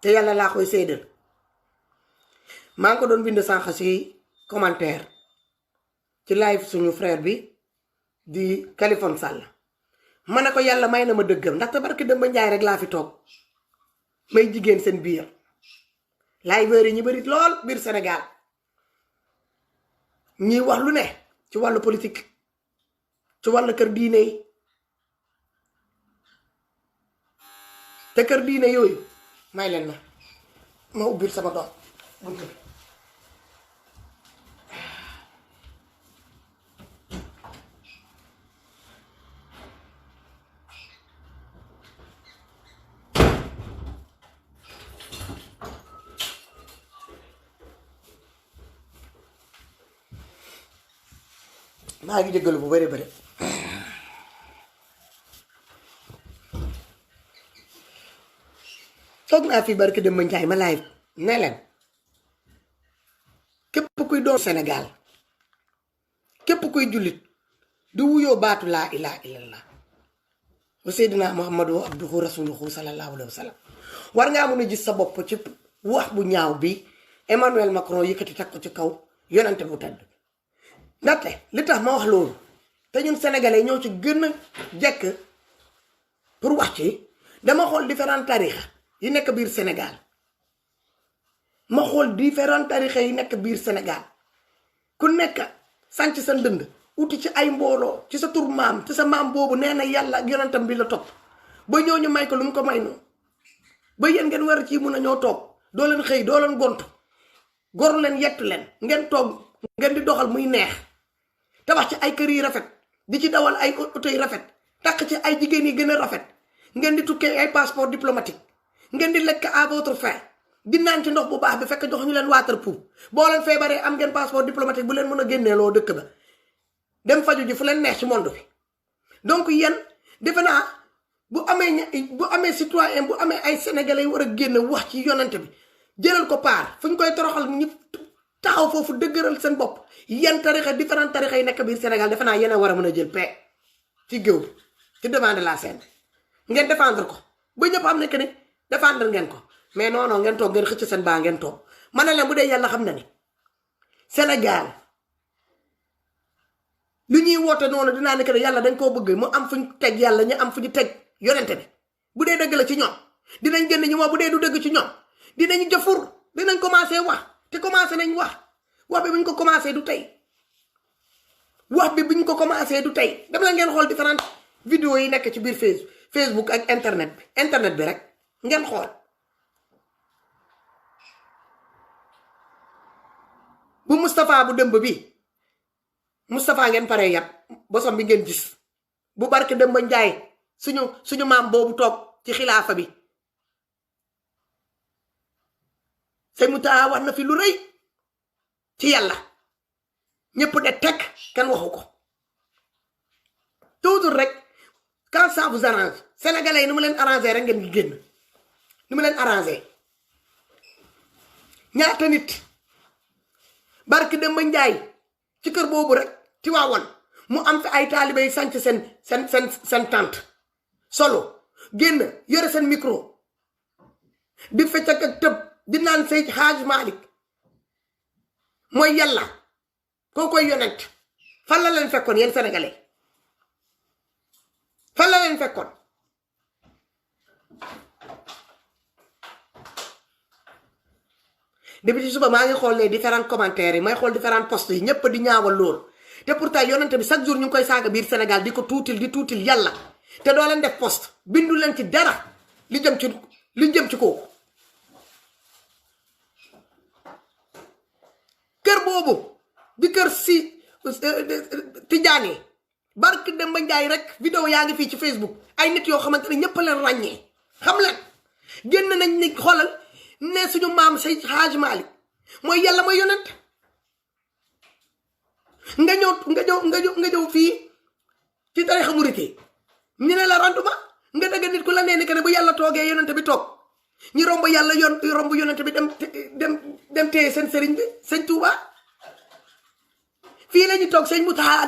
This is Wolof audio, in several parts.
te yàlla laa koy séedal maa ngi ko doon bind sànq si commentaire ci live suñu frère bi di Kaliphone Sall ma ne ko yàlla may na ma dëggam ndaxte barki Demba Njaay rek laa fi toog may jigéen seen biir liveur yi ñu bëri lool biir Sénégal ñiy wax lu ne ci wàllu politique ci wàllu kër diine yi te kër diine yooyu may leen ma ubbil sama doom buntu bi maa ngi jéggalu bu bëri bëri toog naa fi barki Demba Njaay ma live ne leen képp kuy doon Sénégal képp kuy jullit di wuyoo baatu laa ilaha illallah wa seydina muhammadu abduhu rasuluhu sallallahu alayhi wa sallam war ngaa mun a gis sa bopp ci wax bu ñaaw bi Emmanuel Macron yëkkati teg ko ci kaw yonante bu tedd ndaxte li tax ma wax loolu te ñun sénégalais ñoo ci gën a jekk pour wax ci dama xool différents tarixa yi nekk biir Sénégal ma xool différents tarixa yi nekk biir Sénégal ku nekk sànc sa ndënd uti ci ay mbooloo ci sa tur maam ci sa maam boobu nee na yàlla ak yonentam bi la topp ba ñooñu may ko lu mu ko may noonu ba yéen ngeen war ci mun a ñoo toog doo leen xëy doo leen gontu goru leen yett leen ngeen toog ngeen di doxal muy neex tabax ci ay kër yi rafet di ci dawal ay oto yi rafet takk ci ay jigéen yi gën a rafet ngeen di tukkee ay passeport diplomatique ngeen di lekk à votre faim di naan ci ndox bu baax bi fekk jox ñu leen waterproof boo leen feebaree am ngeen passeport diplomatique bu leen mën a génneeloo dëkk ba dem faju ji fu leen neex ci monde bi donc yéen defe naa bu amee citoyen bu amee ay sénégalais yu war a génn wax ci yonante bi jëlal ko paar fu ñu koy toroxal ñu taxaw foofu dëgëral seen bopp yan tarixa différents tarixa yi nekk biir Sénégal defe naa yéen a war a mën a jël paix ci géew bi ci devant de la scène ngeen défendre ko ba ñëpp am ne que ni défendre ngeen ko mais non non ngeen toog ngeen xëcc seen baa ngeen toog ma ne leen bu dee yàlla xam na ni Sénégal lu ñuy woote noonu dinaa ne que yàlla dañ koo bëgg mu am fu ñu teg yàlla ñu am fu ñu teg yonente bi bu dee dëgg la ci ñoom dinañ génn ñu moo bu dee du dëgg ci ñoom dinañ jëfur dinañ commencé wax te commencé nañ wax bi bu ñu ko commencé du tey wax bi bu ñu ko commencé du tey dama la ngeen xool différentes vidéos yi nekk ci biir Facebook ak internet bi rek ngeen xool bu Moustapha bu dëmb bi Moustapha ngeen paree yat bosom bi ngeen gis bu barke Demba Njaay suñu maam boobu toog ci xilaafa bi sëñ Mouta wax na fi lu rëy ci yàlla ñëpp de teg kenn waxu ko toujours rek quand ça vous arrange sénégalais yi ni mu leen arrangé rek ngeen ngi génn ni mu leen arrangé ñaata nit barke Demba Njaay ci kër boobu rek ci waawoon mu am fi ay taalibe yi sànc seen tante solo génn yore seen micro di fecc ak tëb di naan Seydi Hadj Malick mooy yàlla koo koy yonent fan la leen fekkoon yéen sénégalais fan la leen fekkoon depuis ci suba maa ngi xool ne différents commentaires yi may xool différents posts yi ñëpp di ñaawal loolu te pourtant yonente bi chaque jour ñu ngi koy saaga biir Sénégal di ko tuutil yàlla te doo leen def post bindu leen ci dara li jëm ci kooku kër boobu di kër si Tidiane barke Demba Njaay rek vidéo yaa ngi fii ci Facebook ay nit yoo xamante ne ñëpp leen ràññee xam leen génn nañ ni xoolal ne suñu maam Seydi Hadj Malick mooy yàlla mooy yonent nga ñëw fii ci tarixa murit ñu ne la rendement nga dëgg nit ku la nee ni que ne bu yàlla toogee yonent bi toog ñu romb yàlla romb yonent bi dem téye seen sëriñ bi sëñ Touba fii la ñu toog sëñ Mouta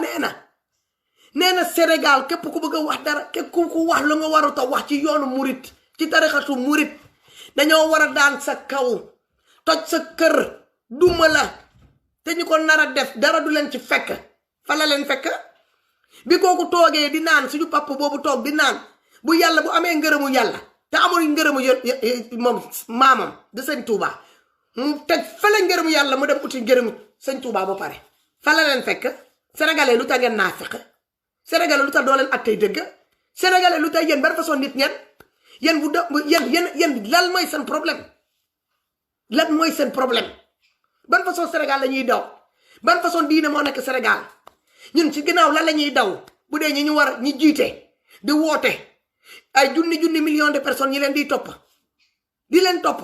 nee na Sénégal képp ku bëgg a wax dara képp ku wax lu nga warut a wax ci yoonu murit ci tarixatu murit dañoo war a daan sa kaw toj sa kër duma la te ñu ko nar a def dara du leen ci fekk fa la leen fekk bi kooku toogee di naan suñu papa boobu toog di naan bu yàlla bu amee ngërëmu yàlla te amul ngërëmu moom maamam de sëñ Touba mu teg fële ngërëmu yàlla mu dem uti ngërëmu sëñ Touba ba pare fa la leen fekk sénégalais lu tax ngeen naa fekk sénégalais lu tax doo leen attey dëgg sénégalais lu tax yéen ban façon nit ngeen yéen bu yéen lan mooy seen problème lan mooy seen problème ban façon Sénégal la ñuy daw ban façon diine moo nekk Sénégal ñun ci ginnaaw lan la ñuy daw bu dee ñu war ñi jiite di woote ay junni millions de personnes ñi leen di topp di leen topp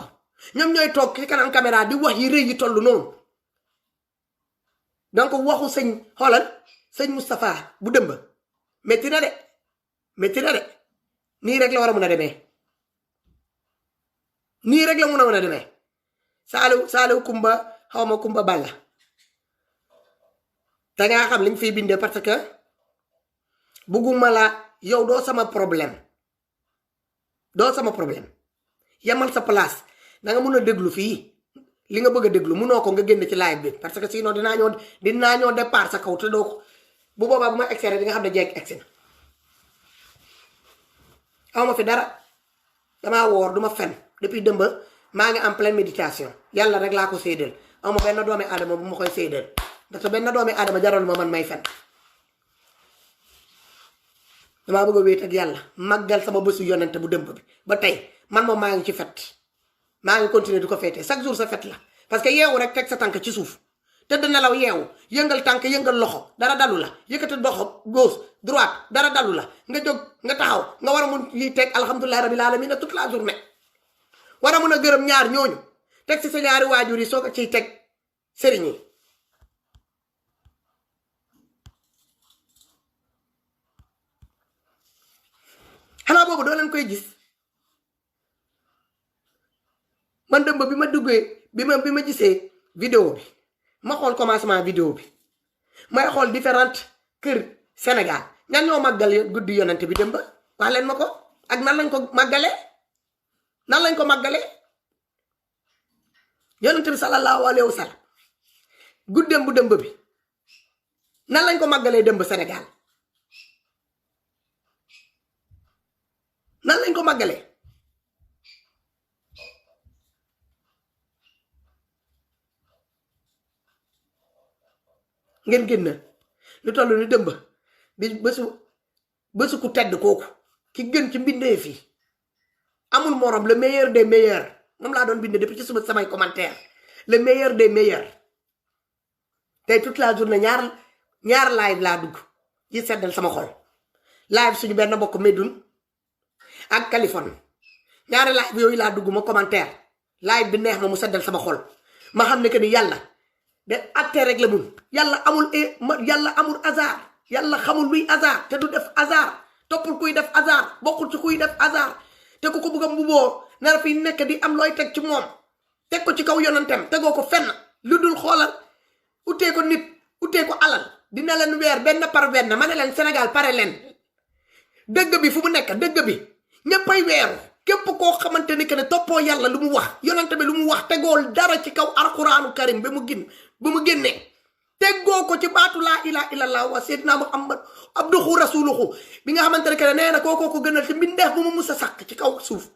ñoom ñooy toog ci kanam caméra di wax yi rëy yi toll noonu donc waxu sëñ Moustapha bu dëmb métti na de nii rek la war a mën a demee nii rek la mën a mën a demee saaliw kumba xawma kumba balla te nga xam liñ fiy bindee parce que bugguma la yow doo sama problème yamal sa place da nga mun a déglu fii li nga bëgg a déglu munoo ko nga génn ci live bi parce que sinon dinaa ñoo départ sa kaw te doo ko bu boobaa bu ma extrait di nga xam ne jeeg egsi na awma fi dara damaa woor duma fen depuis dëmba maa ngi en pleine méditation yàlla rek laa ko séedal awma benn doomi aadama bu ma koy séedal ndaxte benn doomi aadama jaral ma man may fen damaa bëgg a wéet ak yàlla màggal sama bésu yonente bu dëmb bi ba tey man moom maa ngi ci fet maa ngi continuer di ko feetee chaque jour sa fet la parce que yeewu rek teg sa tànk ci suuf tëdd nelaw yeewu yëngal tànk yëngal loxo dara dalu la yëkkati loxo gauche droite dara dalu la nga jóg nga taxaw nga war a mun yi teg alhamdulillahi rabbil alamin toute la journée war a mun a gërëm ñaar ñooñu teg ci sa ñaari waajur yi soo ko ciy teg sëriñ yi xanaa boobu doo leen koy gis man dëmb bi ma duggee bi ma gisee vidéo bi ma xool commencement vidéo bi may xool différentes kër Sénégal ñan ñoo màggal guddi yonante bi dëmb wax leen ma ko ak nan lañ ko màggalee yonante bi sallallahu alayhi wa sallam guddeem bu dëmb bi nan lañ ko màggalee dëmb Sénégal nan lañ ko màggalee ngeen génn lu toll ni dëmb bi bésu ku tedd kooku ki gën ci mbindee fii amul morom le meilleur des meilleurs moom laa doon bind depuis ci suba samay commentaire le meilleur des meilleurs tey toute la journée ñaar live laa dugg yi seddal sama xol live suñu benn mbokk Médoune ak Californie ñaari live yooyu laa dugg ma commentaire live bi neex ma mu seddal sama xol ma xam ne que ni yàlla de atte rek la mun yàlla amul hasard yàlla xamul luy hasard te du def hasard toppul kuy def hasard bokkul ci kuy def hasard te ku ko bëgg a mbuboo nar fi nekk di am looy teg ci moom teg ko ci kaw yonantem tegoo ko fenn lu dul xoolal utee ko nit utee ko alal dina leen weer benn par benn ma ne leen Sénégal pare leen dëgg bi fu mu nekk dëgg bi ñëppay weeru képp koo xamante ni que ne toppoo yàlla lu mu wax yonante bi lu mu wax tegool dara ci kaw alquraanu karim ba mu génnee teggoo ko ci baatu laa ilaha illallah wa sayyidina muhammad abduhu rasuluhu bi nga xamante ne que nee na kookoo ko gënal ci mbindeef bu mu mus a sàkk ci kaw suuf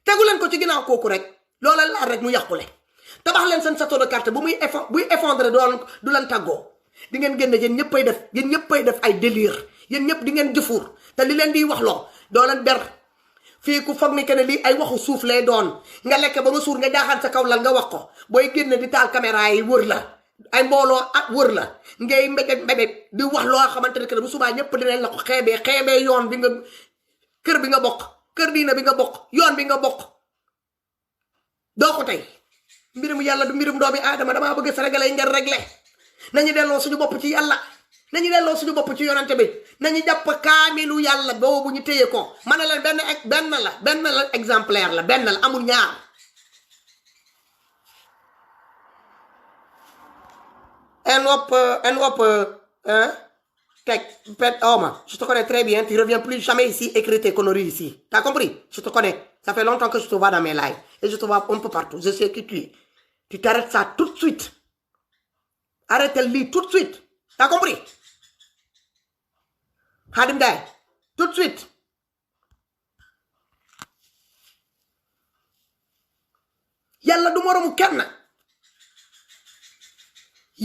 tegu leen ko ci ginnaaw kooku rek loola laal rek mu yàqule tabax leen seen château de carte buy effondré du leen tàggoo di ngeen génne yéen ñëppay def ay délire yéen ñëpp di ngeen jëfuur te li leen di wax loo doo leen ber fii ku foog ni que ne lii ay waxu suuf lay doon nga lekk ba nga suur nga jaaxaan sa kaw lal nga wax ko booy génne di taal caméra yi wër la ay mbooloo ak wër la ngay mbébét di wax loo xamante ne que bu subaa ñëpp dinañ la ko xeebee yoon bi nga kër bi nga bokk kër diina bi nga bokk yoon bi nga bokk doo ko tey mbirum yàlla du mbirum doomi aadama damaa bëgg sénégalais yi ngeen réglé nañu delloo suñu bopp ci yàlla nañu delloo suñu bopp ci yonante bi nañu jàpp kaamilu yàlla boobu ñu téye ko ma ne leen benn la exemplaire la benn la amul ñaar je te connais très bien, tu reviens plus jamais ici écrire tes conneries ici. T'as compris? Je te connais. Ça fait longtemps que je te vois dans mes lives. et je te vois un peu partout. Je sais qui tu es. Tu t'arrêtes ça tout de suite. Arrête-le tout de suite. T'as compris? Khadim Ndiaye, tout de suite. Yàlla du moromu kenn.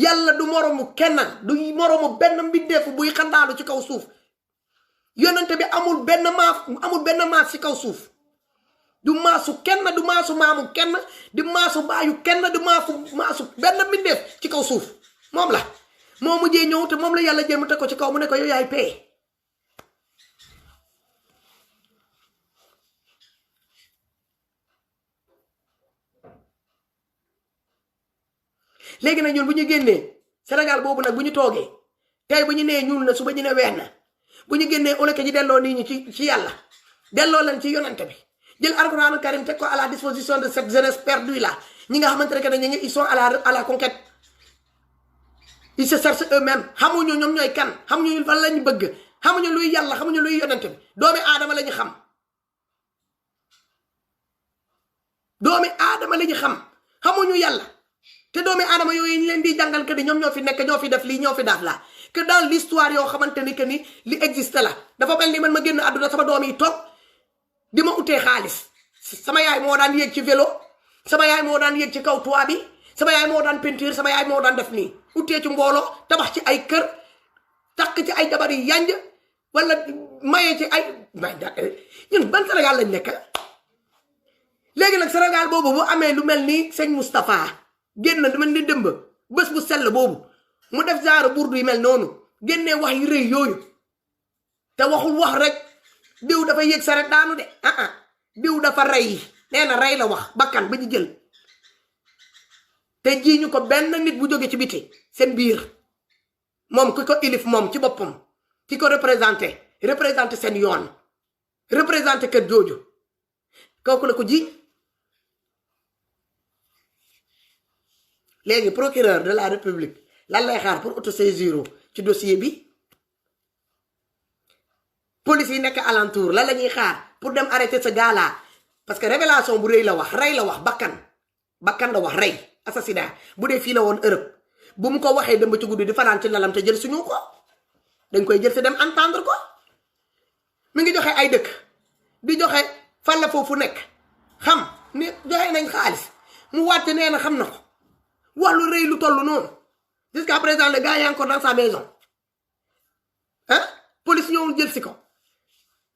Yàlla du moromu kenn. Du moromu benn mbindeef buy xandaalu ci kaw suuf. Yonente bi amul benn maas ci kaw suuf. Du maasu kenn, du maasu maamu kenn, du maasu baayu kenn, du maasu benn mbindeef ci kaw suuf. Moom la. Moo mujjee ñëw te moom la yàlla jël mu teg ko ci kaw mu ne ko yow yaay paye. léegi nag ñun bu ñu génnee Sénégal boobu nag bu ñu toogee tey bu ñu nee ñuul na suba ñu ne weex na bu ñu génnee oleke ji delloo nit ñi ci yàlla delloo leen ci yonante bi jël alxuraanu karim teg ko à la disposition de cette jeunesse perdue là ñi nga xamante ne que dañu ils sont à la conquête ils se cherchent eux-mêmes xamuñu ñoom ñooy kan xamuñu fan lañu bëgg xamuñu luy yàlla xamuñu luy yonante bi doomi aadama la ñu xam doomi aadama la ñu xam xamuñu yàlla. te doomi aadama yooyu ñu leen di jàngal que ni ñoom ñoo fi nekk ñoo fi def lii ñoo fi def laa que dans l'histoire yoo xamante ni que ni li existe la dafa mel ni man ma génn àdduna sama doom yi toog di ma utee xaalis sama yaay moo daan yéeg ci vélo sama yaay moo daan yéeg ci kaw toit bi sama yaay moo daan peinture sama yaay moo daan def nii utee ci mbooloo tabax ci ay kër takk ci ay jabar yi yanj wala maye ci ay ñun ban Sénégal lañ nekk léegi nag Sénégal boobu bu amee lu mel ni sëñ Moustapha génn dama ni dëmb bés bu sell boobu mu def genre burdu yi mel noonu génnee wax yu rëy yooyu te waxul wax rek diw dafa yéeg saret daanu de diw dafa rey nee na rey la wax bakkan ba ñu jël te ji ñu ko benn nit bu jóge ci biti seen biir moom ki ko ilif moom ci boppam ki ko représenté seen yoon représenté kër jooju kooku la ko ji. léegi procureur de la république lan lay xaar pour autosaisir ci dossier bi police yi nekk alentour lan la ñuy xaar pour dem arrêter ce gars là parce que révélation bu rëy la wax rey la wax bakkan la wax rey assassinat bu dee fii la woon Europe bu mu ko waxee dem ba ci guddi di fanaan ci lalam te jël suñu ko dañ koy jël te dem entendre ko mi ngi joxe ay dëkk di joxe fan la foofu nekk xam ni joxe nañ xaalis mu wàtte nee na xam na ko wax lu rëy lu toll noonu jusqu'à présent le gars est encore dans sa maison police ñëwul jël si ko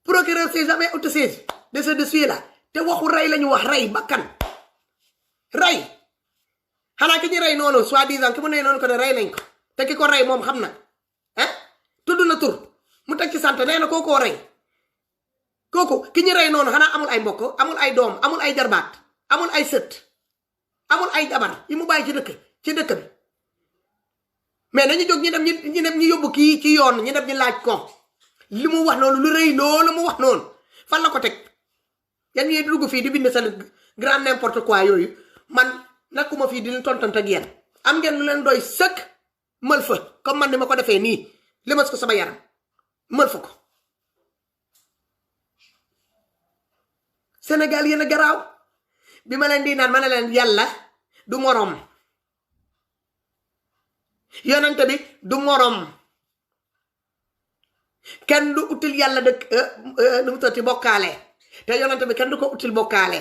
procureur s'est jamais autosaisi de ce dossier là te waxu rey la ñu wax rey bakkan rey xanaa ki ñu rey noonu soi-disant ki mu ne noonu ko ne rey nañ ko te ki ko rey moom xam na tudd na tur mu teg ci sant nee na kookoo rey kooku ki ñu rey noonu xanaa amul ay mbokk amul ay doom amul ay jarbaat amul ay sët amul ay jabar yi mu bàyyi ci dëkk bi mais nañu jóg ñu dem ñu yóbbu kii ci yoon ñu dem ñu laaj ko li mu wax noonu lu rëy loolu mu wax noonu fan la ko teg yan ñuy dugg fii di bind sa grand n'importe quoi yooyu man nekkuma fii di leen tontant ak yéen am ngeen lu leen doy sëkk mël fa comme man ni ma ko defee nii limas ko sama yaram mël fa ko Sénégal yéen a garaaw bi ma leen di naan ma ne leen yàlla du morom yonente bi du morom kenn du util yàlla dëkk nu mu toti bokkaale te yonente bi kenn du ko util bokkaale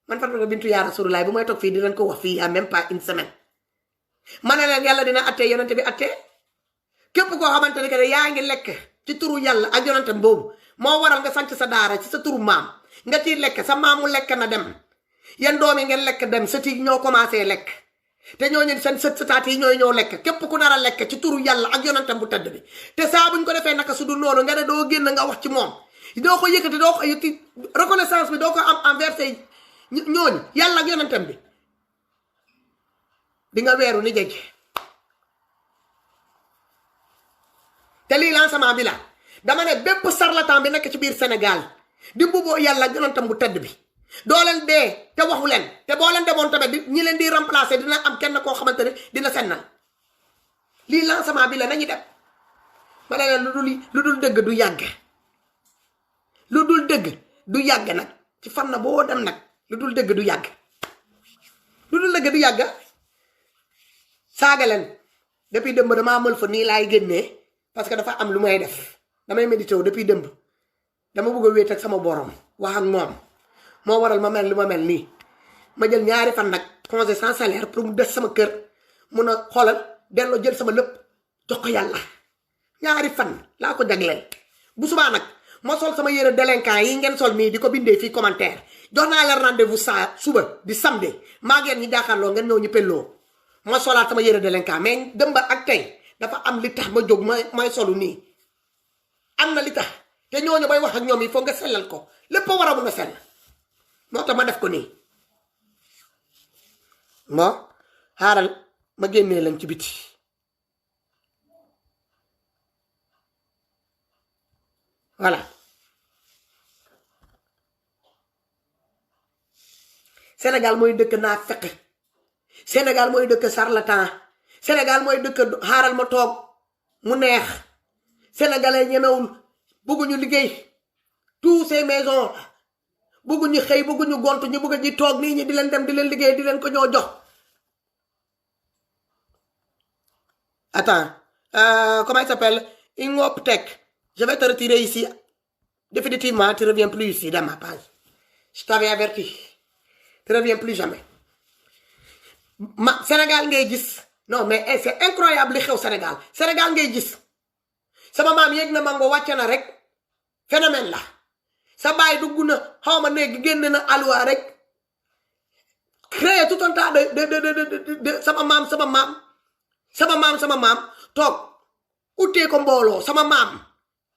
man Fatou Bintou yaa Rasulullah bu may toog fii dinañ ko wax fii à même pas une semaine ma ne leen yàlla dina attee yonente bi attee képp koo xamante ne que yaa ngi lekk ci turu yàlla ak yonente boobu moo waral nga sanc sa daara ci sa turu maam nga ciy lekk sa maamu lekk na dem yan doom yi ngeen lekk dem sët yi ñoo commencé lekk te ñooñu seen sëtaat yi ñooy ñoo lekk képp ku nar a lekk ci turu yàlla ak yonentam bu tëdd bi te saa buñ ko defee naka su dul noonu nga ne doo génn nga wax ci moom doo ko yëkkati doo ko yëkkati reconnaissance bi doo ko am envers ñooñu yàlla ak yonentam bi di nga weeru ni jëj te lii lancement bi la dama ne bépp charlatan bi nekk ci biir Sénégal di mbubboo yàlla ak yonentam bu tëdd bi doo leen dee te waxu leen te boo leen demoon tamit ñi leen di remplacer dina am kenn koo xamante ne dina sennal lii lancement bi la nañu dem ma ne leen lu dul dëgg du yàgg lu dul dëgg du yàgg nag ci fan na boo dem nag lu dul dëgg du yàgg lu dul dëgg di yàgga saaga leen depuis dëmb damaa mël fa nii laay génnee parce que dafa am lu may def damay médité wu depuis dëmb dama bëgg a wéet ak sama borom wax ak moom moo waral ma mel lu ma mel nii ma jël ñaari fan nag congé sans salaire pour mu des sama kër mun a xoolal delloo jël sama lépp jox ko yàlla ñaari fan laa ko jagleel bu subaa nag ma sol sama yére délinquant yi ngeen sol nii di ko bindee fii commentaire jox naa leen rendez-vous suba di samedi maa ngeen ñi jàkkaarloo ngeen ñëw ñu pelloo ma solaat sama yére délinquant mais dëmba ak tey dafa am li tax ma jóg may solu nii am na li tax te ñooñu bay wax ak ñoom yi foog nga sellal ko lépp a war a mun a sell moo tax ma def ko nii moo xaaral ma génnee leen ci biti voilà Sénégal mooy dëkk naa fekk Sénégal mooy dëkk charlatan Sénégal mooy dëkk xaaral ma toog mu neex sénégalais ñemewul bëgguñu liggéey tous ces maisons bëgguñu xëy bëgguñu gont ñu bëgg ñi toog nii ñi di leen dem di leen liggéey di leen ko ñoo jox attends comment il s'appelle Ingoptech je vais te retirer ici définitivement tu reviens plus ici dans ma page je t'avais averti tu reviens plus jamais Sénégal ngay gis non mais c'est incroyable li xew Sénégal ngay gis sama maam yéeg na mango wàcce na rek phénomène la sa baay dugg na xawma néeg génn na alwa rek créé tout un tas de sama maam toog utee ko mbooloo sama maam